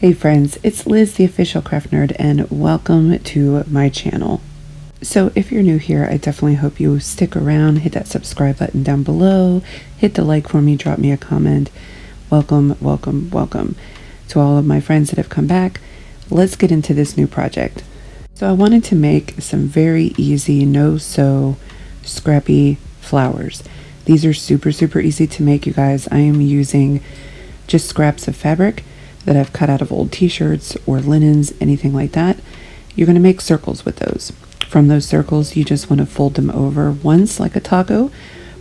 Hey friends, it's Liz, the official craft nerd, and welcome to my channel. So if you're new here, I definitely hope you stick around, hit that subscribe button down below, hit the like for me, drop me a comment. Welcome, welcome, welcome to all of my friends that have come back. Let's get into this new project. So I wanted to make some very easy, no-sew, scrappy flowers. These are super easy to make, you guys. I am using just scraps of fabric that I've cut out of old t-shirts or linens, anything like that. You're going to make circles with those. From those circles, you just want to fold them over once like a taco,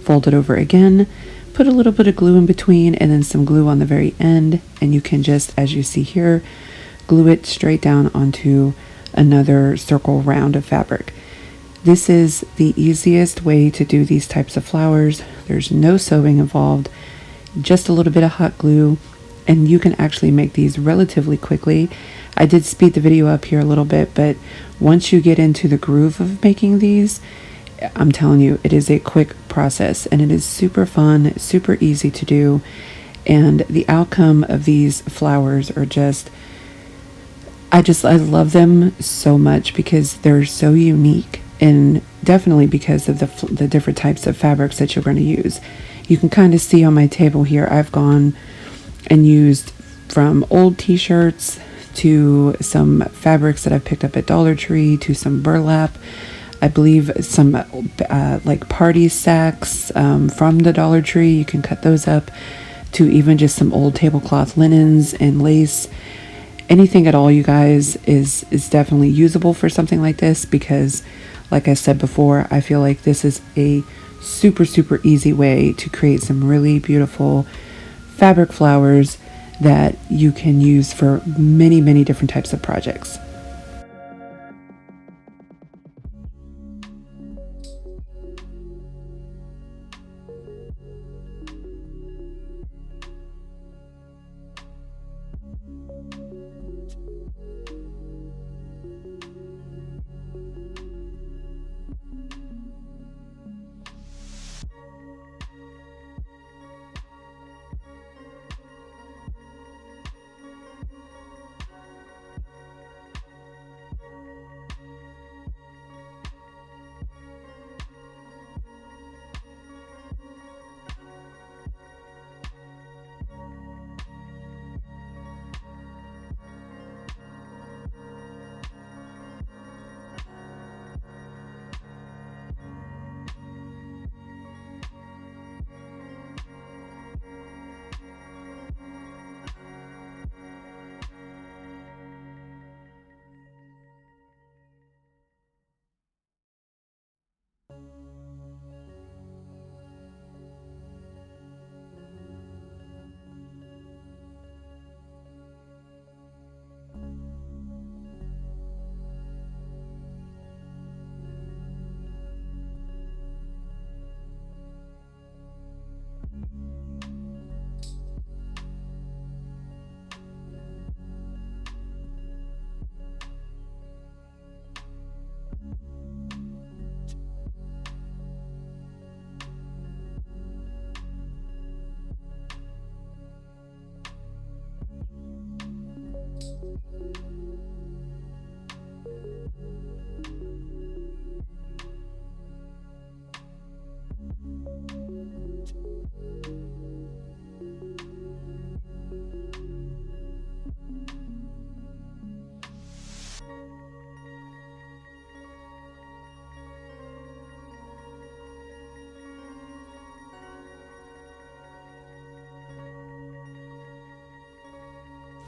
fold it over again, put a little bit of glue in between and then some glue on the very end, and you can just, as you see here, glue it straight down onto another circle round of fabric. This is the easiest way to do these types of flowers. There's no sewing involved, just a little bit of hot glue, and you can actually make these relatively quickly. I did speed the video up here a little bit, but once you get into the groove of making these, I'm telling you, it is a quick process and it is super fun, super easy to do. And the outcome of these flowers are just, I love them so much because they're so unique, and definitely because of the different types of fabrics that you're going to use. You can kind of see on my table here, I've gone and used from old t-shirts to some fabrics that I've picked up at Dollar Tree to some burlap. I believe some like party sacks from the Dollar Tree. You can cut those up, to even just some old tablecloth linens and lace. Anything at all, you guys, is definitely usable for something like this, because like I said before, I feel like this is a super easy way to create some really beautiful fabric flowers that you can use for many different types of projects.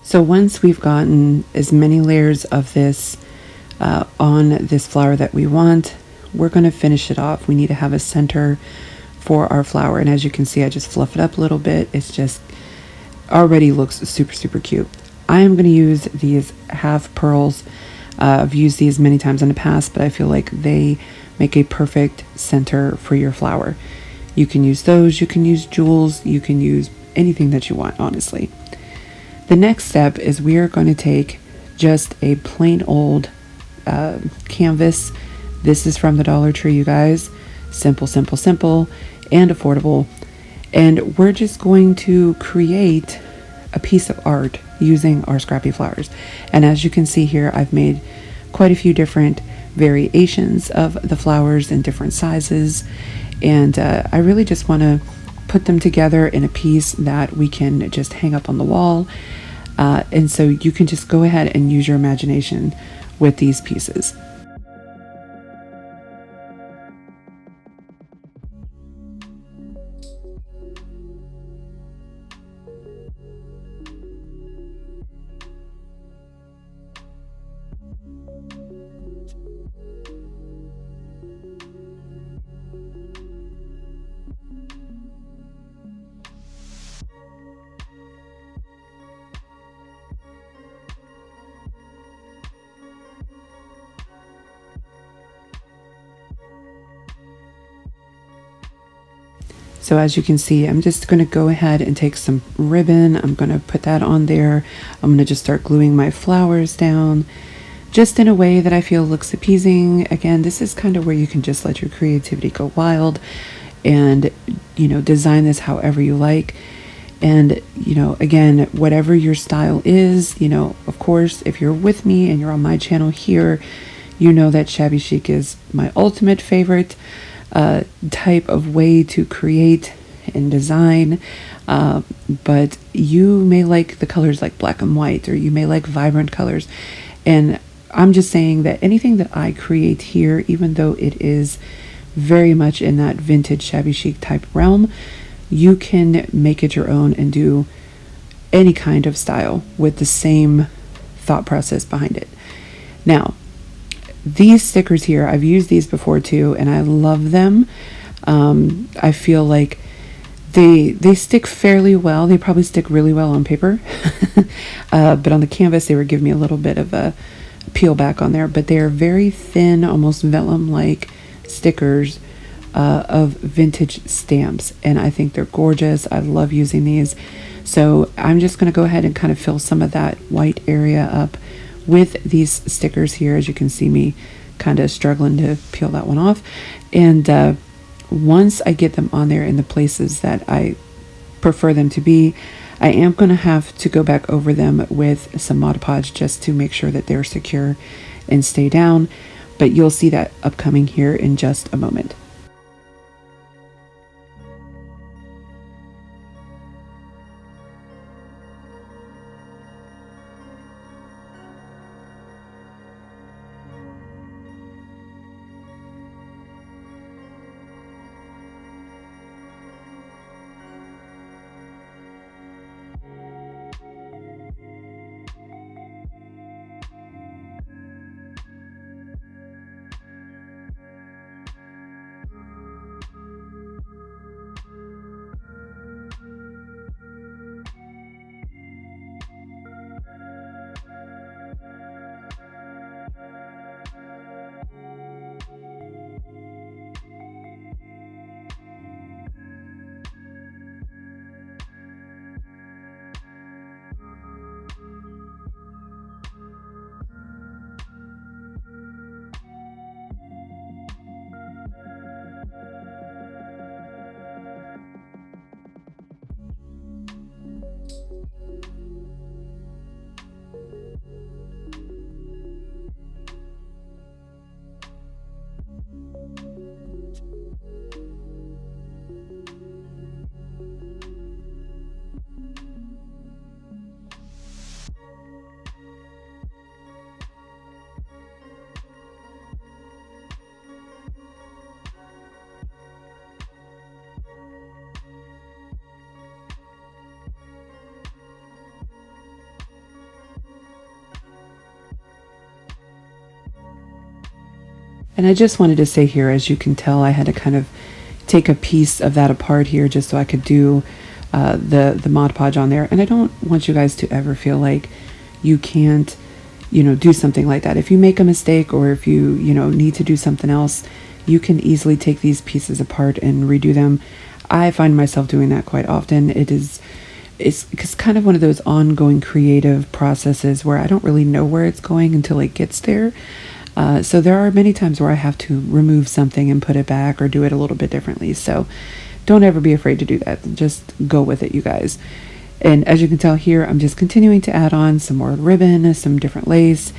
So once we've gotten as many layers of this on this flower that we want, we're going to finish it off. We need to have a center for our flower, and as you can see, I just fluff it up a little bit. It's just already looks super cute. I am going to use these half pearls. I've used these many times in the past, but I feel like they make a perfect center for your flower. You can use those, you can use jewels, you can use anything that you want, honestly. The next step is we are going to take just a plain old canvas. This is from the Dollar Tree, you guys. Simple and affordable. And we're just going to create a piece of art using our scrappy flowers. And as you can see here, I've made quite a few different variations of the flowers in different sizes, and I really just want to put them together in a piece that we can just hang up on the wall, and so you can just go ahead and use your imagination with these pieces. So as you can see, I'm just going to go ahead and take some ribbon. I'm going to put that on there. I'm going to just start gluing my flowers down just in a way that I feel looks appeasing. Again, this is kind of where you can just let your creativity go wild and, you know, design this however you like. And, you know, again, whatever your style is, you know, of course, if you're with me and you're on my channel here, you know that Shabby Chic is my ultimate favorite type of way to create and design, but you may like the colors like black and white, or you may like vibrant colors. And I'm just saying that anything that I create here, even though it is very much in that vintage Shabby Chic type realm, you can make it your own and do any kind of style with the same thought process behind it. Now, these stickers here, I've used these before too, and I love them. I feel like they stick fairly well. They probably stick really well on paper, but on the canvas they were giving me a little bit of a peel back on there. But they are very thin, almost vellum-like stickers of vintage stamps, and I think they're gorgeous. I love using these. So I'm just going to go ahead and kind of fill some of that white area up with these stickers here. As you can see me kind of struggling to peel that one off, and once I get them on there in the places that I prefer them to be, I am going to have to go back over them with some Mod Podge just to make sure that they're secure and stay down, but you'll see that upcoming here in just a moment. And I just wanted to say here, as you can tell, I had to kind of take a piece of that apart here just so I could do the Mod Podge on there. And I don't want you guys to ever feel like you can't, you know, do something like that. If you make a mistake, or if you need to do something else, you can easily take these pieces apart and redo them. I find myself doing that quite often. It's kind of one of those ongoing creative processes where I don't really know where it's going until it gets there. So there are many times where I have to remove something and put it back, or do it a little bit differently. So don't ever be afraid to do that. Just go with it, you guys. And as you can tell here, I'm just continuing to add on some more ribbon, some different lace,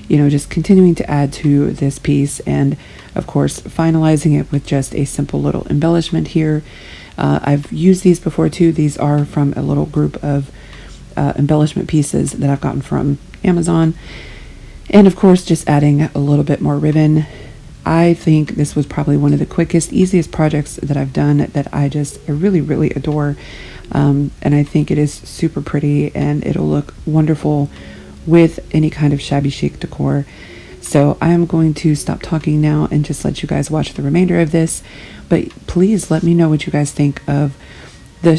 just continuing to add to this piece, and of course finalizing it with just a simple little embellishment here. I've used these before too. These are from a little group of embellishment pieces that I've gotten from Amazon, and of course just adding a little bit more ribbon. I think this was probably one of the quickest, easiest projects that I've done that I really, really adore. And I think it is super pretty, and it'll look wonderful with any kind of shabby chic decor. So I am going to stop talking now and just let you guys watch the remainder of this. But please let me know what you guys think of the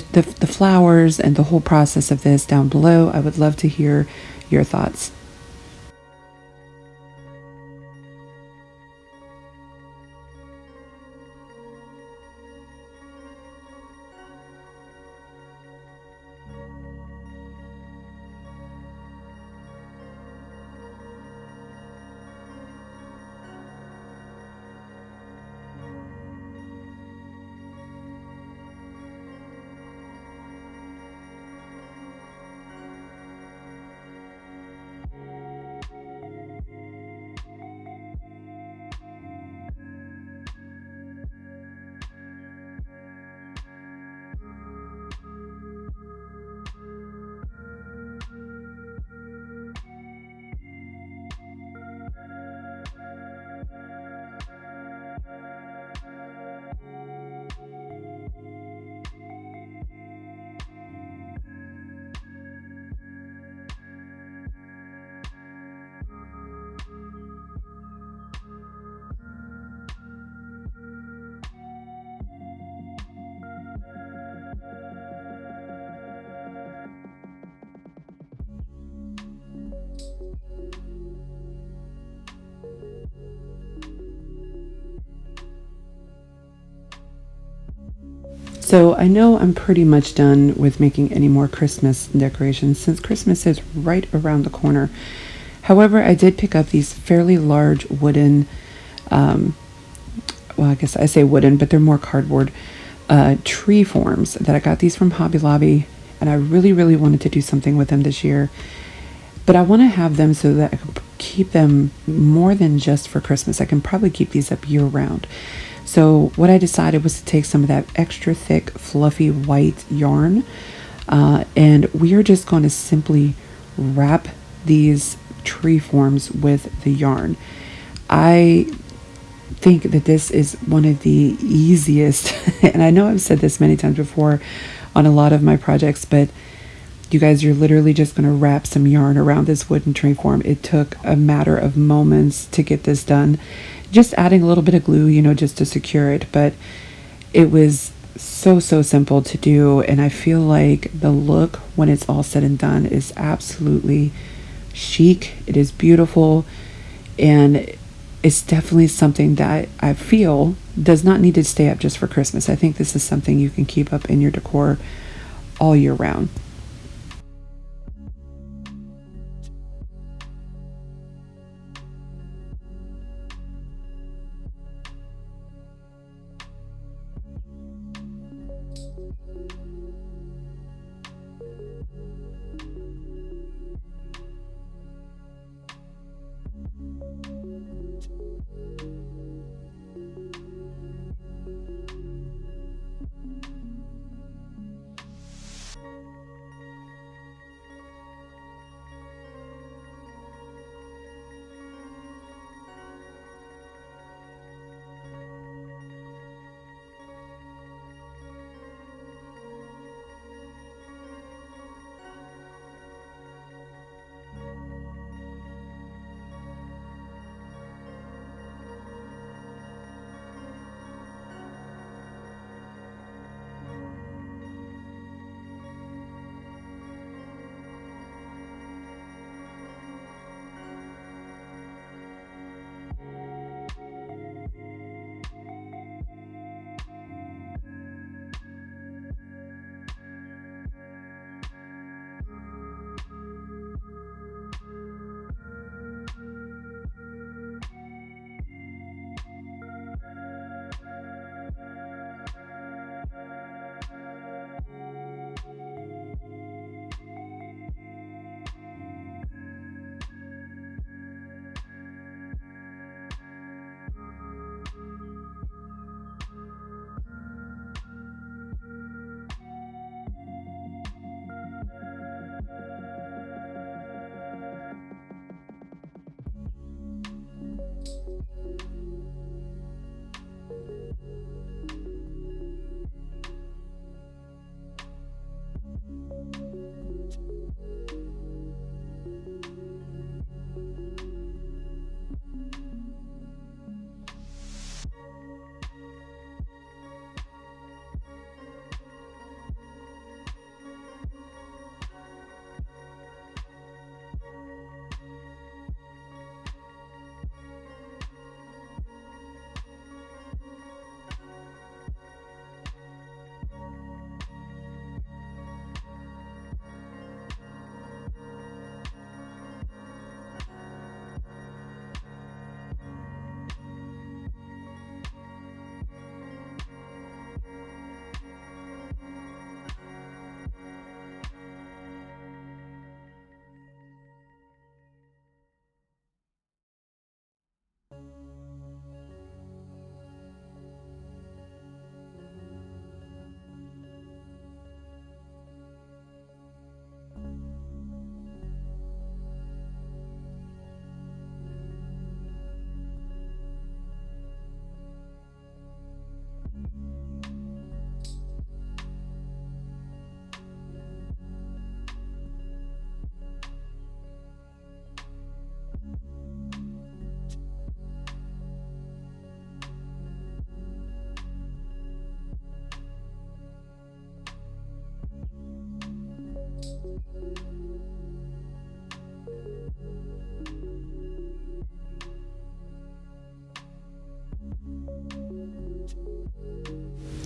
flowers and the whole process of this down below. I would love to hear your thoughts. So I know I'm pretty much done with making any more Christmas decorations since Christmas is right around the corner. However, I did pick up these fairly large wooden, well, I guess I say wooden, but they're more cardboard tree forms that I got these from Hobby Lobby, and I really, really wanted to do something with them this year. But I want to have them so that I can keep them more than just for Christmas. I can probably keep these up year round. So what I decided was to take some of that extra thick, fluffy white yarn, and we are just going to simply wrap these tree forms with the yarn. I think that this is one of the easiest, and I know I've said this many times before on a lot of my projects, but you guys, you're literally just going to wrap some yarn around this wooden tree form. It took a matter of moments to get this done. Just adding a little bit of glue, just to secure it. But it was so simple to do. And I feel like the look when it's all said and done is absolutely chic. It is beautiful. And it's definitely something that I feel does not need to stay up just for Christmas. I think this is something you can keep up in your decor all year round.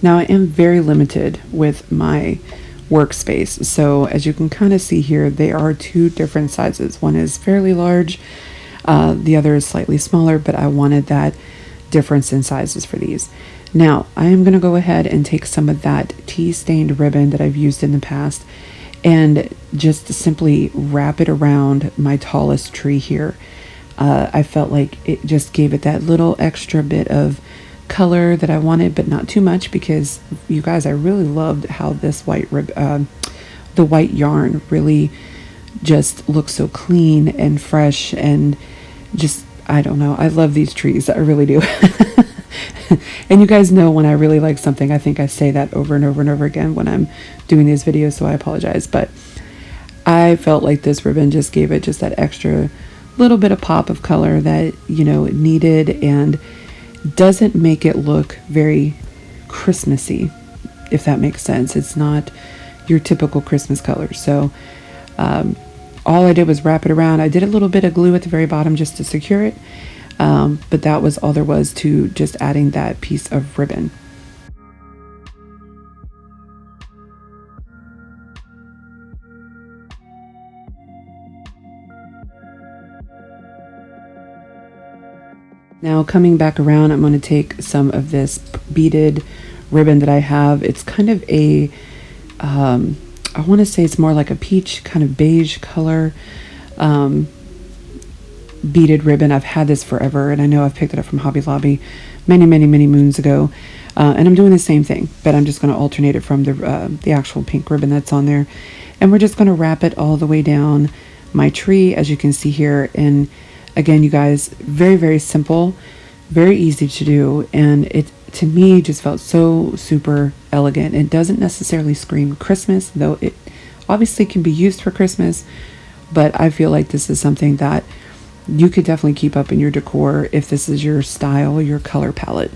Now I am very limited with my workspace, so as you can kind of see here, they are two different sizes. One is fairly large, the other is slightly smaller, but I wanted that difference in sizes for these. Now I am going to go ahead and take some of that tea stained ribbon that I've used in the past and just simply wrap it around my tallest tree here. I felt like it just gave it that little extra bit of color that I wanted, but not too much, because you guys, I really loved how this the white yarn really just looks so clean and fresh, and just, I don't know, I love these trees, I really do. And you guys know when I really like something, I think I say that over and over and over again when I'm doing these videos, so I apologize, but I felt like this ribbon just gave it just that extra little bit of pop of color that, you know, it needed, and doesn't make it look very Christmassy, if that makes sense. It's not your typical Christmas color. So all I did was wrap it around. I did a little bit of glue at the very bottom just to secure it, but that was all there was to just adding that piece of ribbon. Now coming back around, I'm going to take some of this beaded ribbon that I have. It's kind of a, I want to say it's more like a peach kind of beige color beaded ribbon. I've had this forever, and I know I've picked it up from Hobby Lobby many moons ago. And I'm doing the same thing, but I'm just going to alternate it from the actual pink ribbon that's on there. And we're just going to wrap it all the way down my tree, as you can see here. And again, you guys, very simple, very easy to do, and it, to me, just felt so super elegant. It doesn't necessarily scream Christmas, though it obviously can be used for Christmas, but I feel like this is something that you could definitely keep up in your decor if this is your style, your color palette.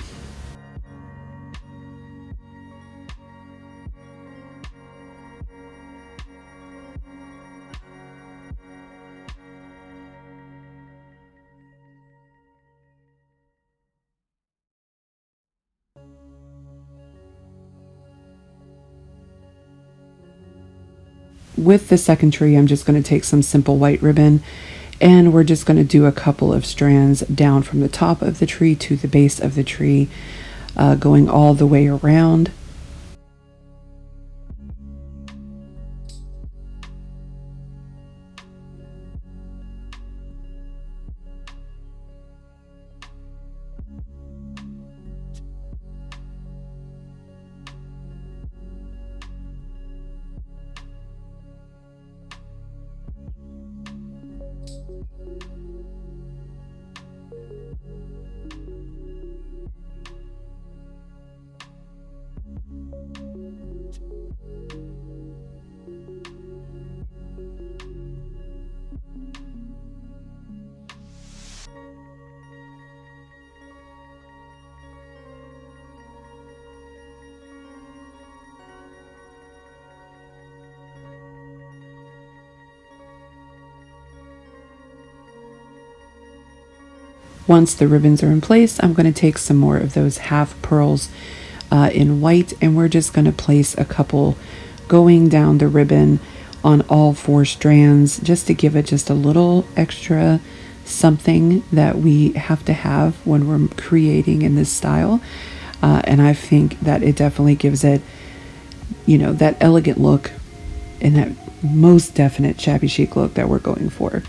With the second tree, I'm just going to take some simple white ribbon, and we're just going to do a couple of strands down from the top of the tree to the base of the tree, going all the way around. Once the ribbons are in place, I'm going to take some more of those half pearls in white, and we're just going to place a couple going down the ribbon on all 4 strands, just to give it just a little extra something that we have to have when we're creating in this style. And I think that it definitely gives it, you know, that elegant look and that most definite shabby chic look that we're going for.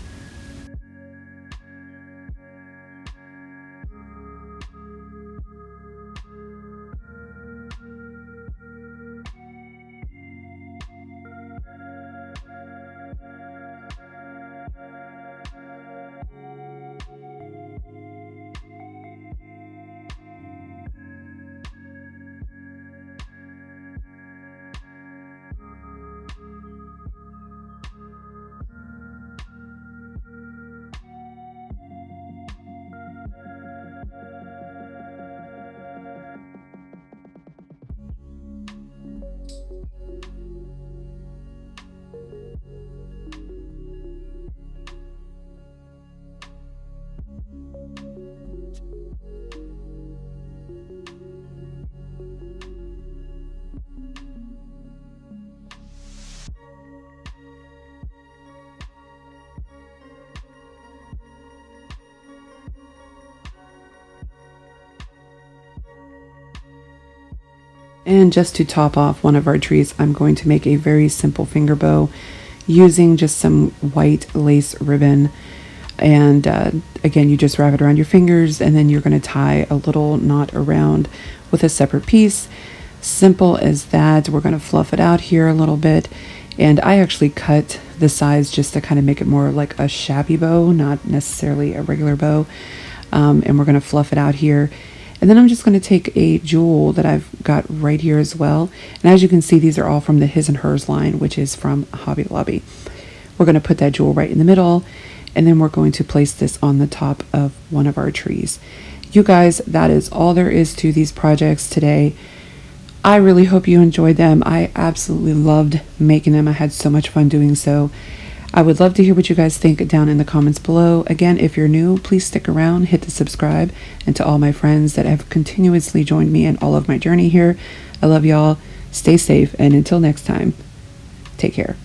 And just to top off one of our trees, I'm going to make a very simple finger bow using just some white lace ribbon. And again, you just wrap it around your fingers, and then you're going to tie a little knot around with a separate piece. Simple as that. We're going to fluff it out here a little bit, and I actually cut the size just to kind of make it more like a shabby bow, not necessarily a regular bow. And we're going to fluff it out here. And then I'm just going to take a jewel that I've got right here as well. And as you can see, these are all from the His and Hers line, which is from Hobby Lobby. We're going to put that jewel right in the middle, and then we're going to place this on the top of one of our trees. You guys, that is all there is to these projects today. I really hope you enjoyed them. I absolutely loved making them. I had so much fun doing so. I would love to hear what you guys think down in the comments below. Again, if you're new, please stick around, hit the subscribe. And to all my friends that have continuously joined me in all of my journey here, I love y'all. Stay safe, and until next time, take care.